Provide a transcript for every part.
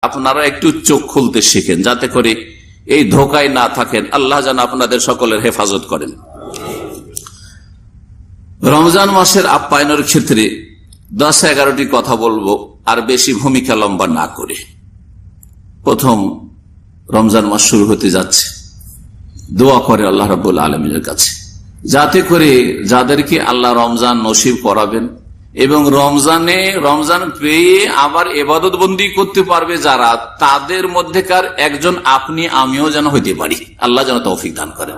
আপনারা একটু চোখ খুলতে শিখেন, যাতে করে এই ধোকায় না থাকেন। আল্লাহ যেন আপনাদের সকলের হেফাজত করেন। রমজান মাসের আপ্যায়নের ক্ষেত্রে 10-11টি কথা বলবো, আর বেশি ভূমিকা লম্বা না করে। প্রথম, রমজান মাস শুরু হতে যাচ্ছে, দোয়া করে আল্লাহ রাব্বুল আলামিনের কাছে, যাতে করে যাদেরকে আল্লাহ রমজান নসিব করাবেন এবং রমজান পেয়ে আবার ইবাদত বন্দি করতে পারবে যারা, তাদের মধ্যেকার একজন আপনি আমিও যেন হইতে পারি। আল্লাহ যেন তৌফিক দান করেন।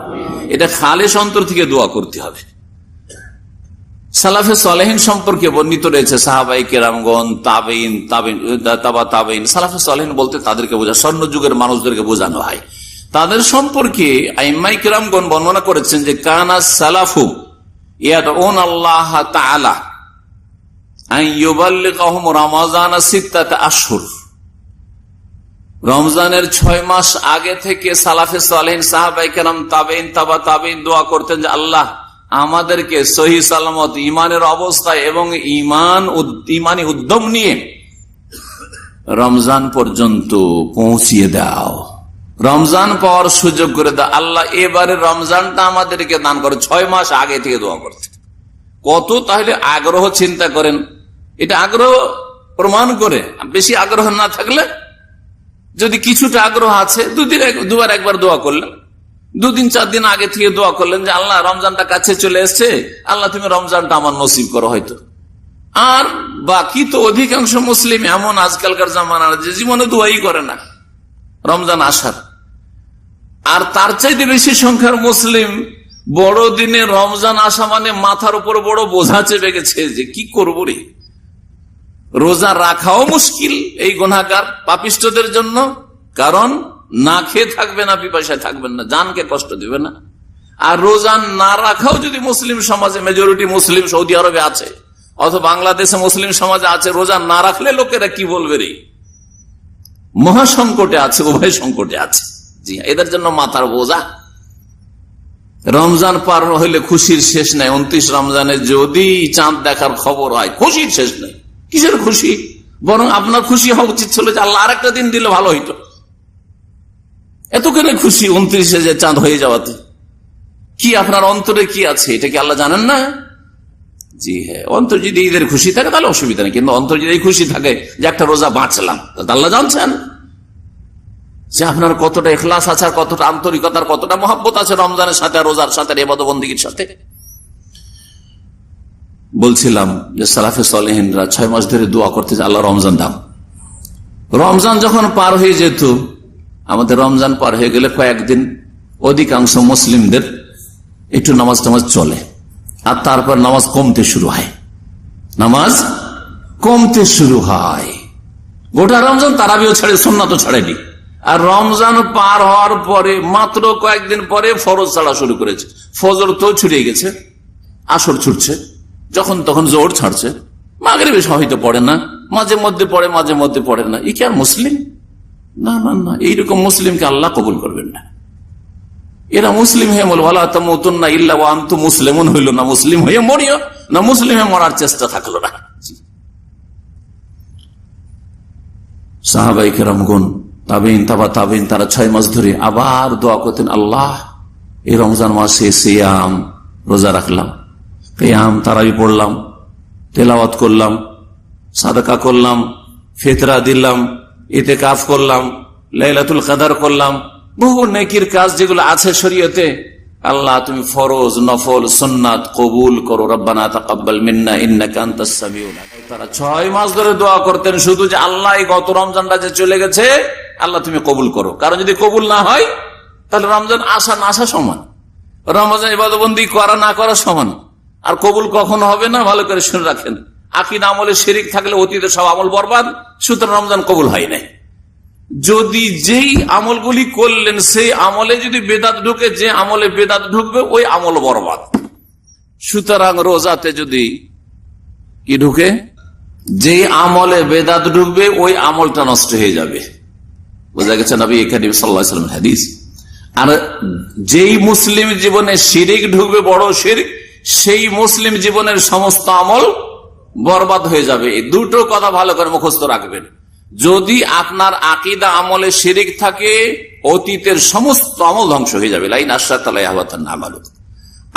এটা খালেস অন্তর থেকে দোয়া করতে হবে। সালাফে সালেহিন সম্পর্কে বর্ণিত রয়েছে, সাহাবাই কেরামগণ, তাবেইন। সালাফে সালেহিন বলতে তাদেরকে বোঝা, স্বর্ণ যুগের মানুষদেরকে বোঝানো হয়। তাদের সম্পর্কে আইম্মাই কেরামগণ বর্ণনা করেছেন যে কানা সালাফু ইয়াদউন আল্লাহ তাআলা আন ইউবাল্লিগাহুম রমাযান 6 আশহুর। রমজানের 6 মাস আগে থেকে সালাফে সালেহিন, সাহাবাই কেরাম, তাবেইন দোয়া করতেন যে আল্লাহ আমাদেরকে সহি সালামত ইমানের অবস্থায় এবং ইমানি উদ্যম নিয়ে রমজান পর্যন্ত পৌঁছিয়ে দাও, রমজান পাওয়ার সুযোগ করে দাও আল্লাহ। এবারে রমজানটা আমাদেরকে দান করো। 6 মাস আগে থেকে দোয়া করতে কত তাহলে আগ্রহ, চিন্তা করেন। এটা আগ্রহ প্রমাণ করে। বেশি আগ্রহ না থাকলে, যদি কিছুটা আগ্রহ আছে, দুবার একবার দোয়া করলেন, 2-4 দিন আগে থেকে দোয়া করলেন যে আল্লাহ রমজানটা কাছে চলে এসছে, আল্লাহ তুমি রমজানটা আমার নসিব করো হয়তো। আর বাকি তো অধিকাংশ মুসলিম এমন আজকালকার জামানার যে জীবনে দোয়াই করে না রমজান আসার। আর তার চাইতে বেশি সংখ্যার মুসলিম বড়দিনে রমজান আসা মানে মাথার উপর বড় বোঝা চেপে গেছে যে কি করবো রে। রোজা রাখাও মুশকিল এই গুনাহগার পাপিষ্ঠদের জন্য, কারণ না খেয়ে থাকবে না, পিপাসায় থাকবেন না, জানকে কষ্ট দিবে না। আর রোজা না রাখাও যদি মুসলিম সমাজে, মেজরিটি মুসলিম সৌদি আরবে আছে অথবা বাংলাদেশে মুসলিম সমাজে আছে, রোজা না রাখলে লোকেরা কি বলবে রে। মহাসংকটে আছে, উভয় সংকটে আছে। জি, এদের জন্য মাথার বোঝা। রমজান পার হইলে খুশির শেষ নাই। 29 রমজানে যদি চাঁদ দেখার খবর হয়, খুশির শেষ নেই। কিসের খুশি? বরং আপনার খুশি হওয়া উচিত ছিল যে আল্লাহ আরেকটা দিন দিলে ভালো হইতো। এত করে খুশি 29-এ যে চাঁদ হয়ে যাওয়াতে। কি আপনার অন্তরে কি আছে এটা কি আল্লাহ জানেন না? জি হ্যাঁ, অন্তর যদি ঈদের খুশি থাকে তাহলে অসুবিধা নেই, কিন্তু অন্তর যদি খুশি থাকে যে একটা রোজা বাঁচলাম, আল্লাহ জানছেন যে আপনার কতটা ইখলাস আছে, আর কতটা আন্তরিকতার, কতটা মহব্বত আছে রমজানের সাথে, রোজার সাথে, ইবাদত বন্দেগীর সাথে। বলছিলাম যে সালাফে সালেহিনরা 6 মাস ধরে দোয়া করতে যে আল্লাহ রমজান দাও। রমজান যখন পার হয়ে যেত, আমাদের রমজান পার হয়ে গেলে কয়েকদিন অধিকাংশ মুসলিমদের একটু নামাজ টামাজ চলে, আর তারপর নামাজ কমতে শুরু হয়। গোটা রমজান তারাবিও ছাড়ে, সুন্নাতও ছাড়েনি। আর রমজান পার হওয়ার পরে মাত্র কয়েকদিন পরে ফরজ ছাড়া শুরু করেছে। ফজর তো ছুটিয়ে গেছে, আসর ছুটছে, যখন তখন জোহর ছাড়ছে, মাগরিব হয়তো পড়ে না, মাঝে মধ্যে পড়ে না। এই কি আর মুসলিম? না, এইরকম মুসলিমকে আল্লাহ কবুল করবেন না। এরা মুসলিম হয়ে বল ওয়ালা তামুতুন্না ইল্লা ওয়া আনতুম মুসলিমুন হইল না, মুসলিম হয়ে মরিও না, মুসলিম হয়ে মরার চেষ্টা থাকলো না। সাহাবায়ে কেরামগণ, তাবেইন তারা 6 মাস ধরে আবার দোয়া করতেন, আল্লাহ এই রমজান মাসে সিয়াম, রোজা রাখলাম, কিয়াম, তারাবি পড়লাম, তেলাওয়াত করলাম, সাদাকা করলাম, ফিতরা দিলাম, ইতিকাফ করলাম, লাইলাতুল কদর করলাম, বহু নেকির কাজ যেগুলো আছে শরীয়তে, আল্লাহ তুমি ফরজ, নফল, সুন্নাত কবুল করো, রব্বানা তাকাব্বাল মিন্না ইন্নাকা আনতাস সামিউল আলিম। তারা 6 মাস ধরে দোয়া করতেন শুধু যে আল্লাহ এই গত রমজানটা যে চলে গেছে, আল্লাহ তুমি কবুল করো। কারণ যদি কবুল না হয় তাহলে রমজান আসা না আসা সমান, রমজান ইবাদতবন্দি করা না করা সমান। আর কবুল কখন হবে না ভালো করে শুনে রাখেন। আকীদা আমলে শিরিক থাকলে অতীতে সব আমল বরবাদ, সুতরাং রমজান কবুল হয় নাই। যদি যেই আমলগুলি করলেন সেই আমলে যদি বেদাত ঢুকে, যে আমলে বেদাত ঢুকবে ওই আমল বরবাদ। সুতরাং রোজাতে যদি কি ঢুকে, যে আমলে বেদাত ঢুকবে ওই আমলটা নষ্ট হয়ে যাবে। বোঝা গেছে নবী করিম সাল্লাল্লাহু আলাইহি ওয়াসাল্লামের হাদিস। আর যেই মুসলিম জীবনে শিরিক ঢুকবে, বড় শিরক, সেই মুসলিম জীবনের সমস্ত আমল বরবাদ হয়ে যাবে। এই দুটো কথা ভালো করে মুখস্থ রাখবেন। যদি আপনার আকীদা আমলে শিরিক থাকে, অতীতের সমস্ত আমল ধ্বংস হয়ে যাবে। লাইন আশরাকা ইয়াহবাতান আমালু।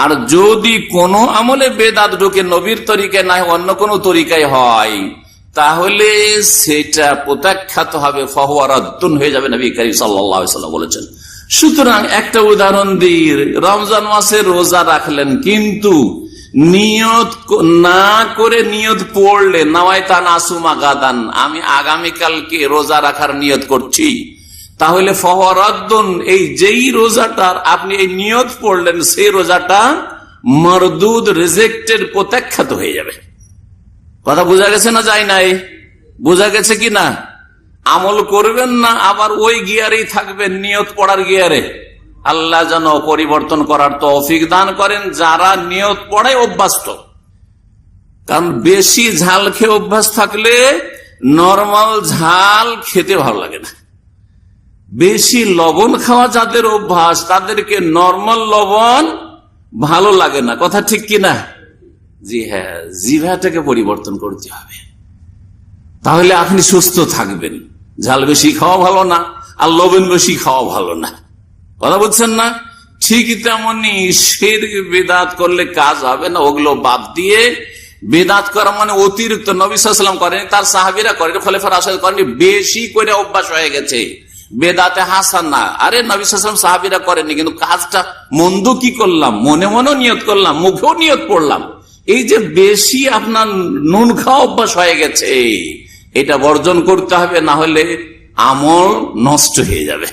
আর যদি কোনো আমলে বেদাত ঢুকে, নবীর তরিকায় না অন্য কোনো তরিকায় হয়, তাহলে সেটা প্রত্যাখ্যাত হবে, ফাহুয়া রাদ্দুন হয়ে যাবে, নবী করিম সাল্লাল্লাহু আলাইহি ওয়াসাল্লাম বলেছেন। সুতরাং একটা উদাহরণ দিই, রমজান মাসে রোজা রাখলেন, কিন্তু নিয়ত না করে নিয়ত পড়লে, নাওয়াইতা নাসুমা গাদান, আমি আগামীকালকে রোজা রাখার নিয়ত করছি, তাহলে ফাহুয়া রাদ্দুন, এই যেই রোজাটার আপনি এই নিয়ত পড়লেন, সেই রোজাটা মারদুদ, রিজেক্টেড, প্রত্যাখ্যাত হয়ে যাবে। কথা বোঝা গেছে না? যায় নাই? বোঝা গেছে কি না? আমল করবেন না, আবার ওই গিয়ারেই থাকবেন, নিয়ত পড়ার গিয়ারে। আল্লাহ যেন পরিবর্তন করার তৌফিক দান করেন যারা নিয়ত পড়ায় অভ্যস্ত। কারণ বেশি ঝাল খেয়ে অভ্যাস থাকলে নরমাল ঝাল খেতে ভালো লাগে না। বেশি লবণ খাওয়া যাদের অভ্যাস, তাদেরকে নরমাল লবণ ভালো লাগে না। কথা ঠিক কিনা? জি হ্যাঁ, জিভাটাকে পরিবর্তন করতে হবে, তাহলে আপনি সুস্থ থাকবেন। ঝাল বেশি খাওয়া ভালো না, আর লবণ বেশি খাওয়া ভালো না। কথা বুঝছেন না? ঠিক তেমনি শিরক বিদআত করলে কাজ হবে না। ওগুলো বাদ দিয়ে বিদআত করা মানে অতিরিক্ত, নবী সাল্লাল্লাহু আলাইহি ওয়াসাল্লাম করেন, তার সাহাবীরা করেন, খলিফা রাশিদ করেন, বেশি করে অভ্যাস হয়ে গেছে, বেদাতে হাসানা। আরে নবী সাল্লাল্লাহু আলাইহি ওয়াসাল্লাম সাহাবীরা করেননি, কিন্তু কাজটা মন্দ কি করলাম, মনে মনেও নিয়ত করলাম, মুখেও নিয়ত পড়লাম। এই যে বেশি আপনার নুন খাওয়া অভ্যাস হয়ে গেছে, এটা বর্জন করতে হবে, না হলে আমল নষ্ট হয়ে যাবে।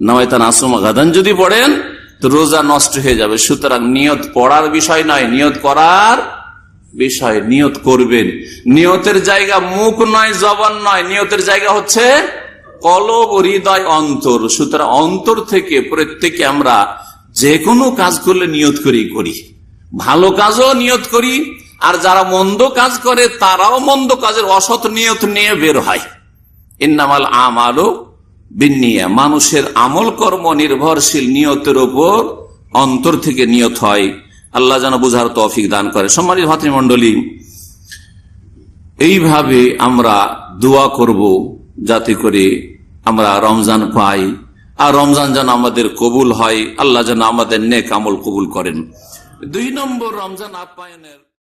নাওয়াইতা নাসুমা গাদান যদি পড়েন তো রোজা নষ্ট হয়ে যাবে। সুতরাং নিয়ত পড়ার বিষয় নয়, নিয়ত করার বিষয়। নিয়ত করবেন, নিয়তের জায়গা মুখ নয়, জবান নয়, নিয়তের জায়গা হচ্ছে কলব, হৃদয়, অন্তর। সুতরাং অন্তর থেকে প্রত্যেকে আমরা যে কোনো কাজ করলে নিয়ত করি, ভালো কাজও নিয়ত করি, আর যারা মন্দ কাজ করে তারাও মন্দ কাজের অসৎ নিয়ত নিয়ে বের হয়। ইন্নামাল আমালু বিন্নিয়া, মানুষের আমল কর্ম নির্ভরশীল নিয়তের উপর, অন্তর থেকে নিয়ত হয়। আল্লাহ যেন বুঝার তৌফিক দান করে। সম্মানিত ভাতৃমণ্ডলী, এইভাবে আমরা দোয়া করব যাতে করে আমরা রমজান পাই, আর রমজান যেন আমাদের কবুল হয়। আল্লাহ যেন আমাদের নেক আমল কবুল করেন। 2 নম্বর রমজান আপ্যায়নের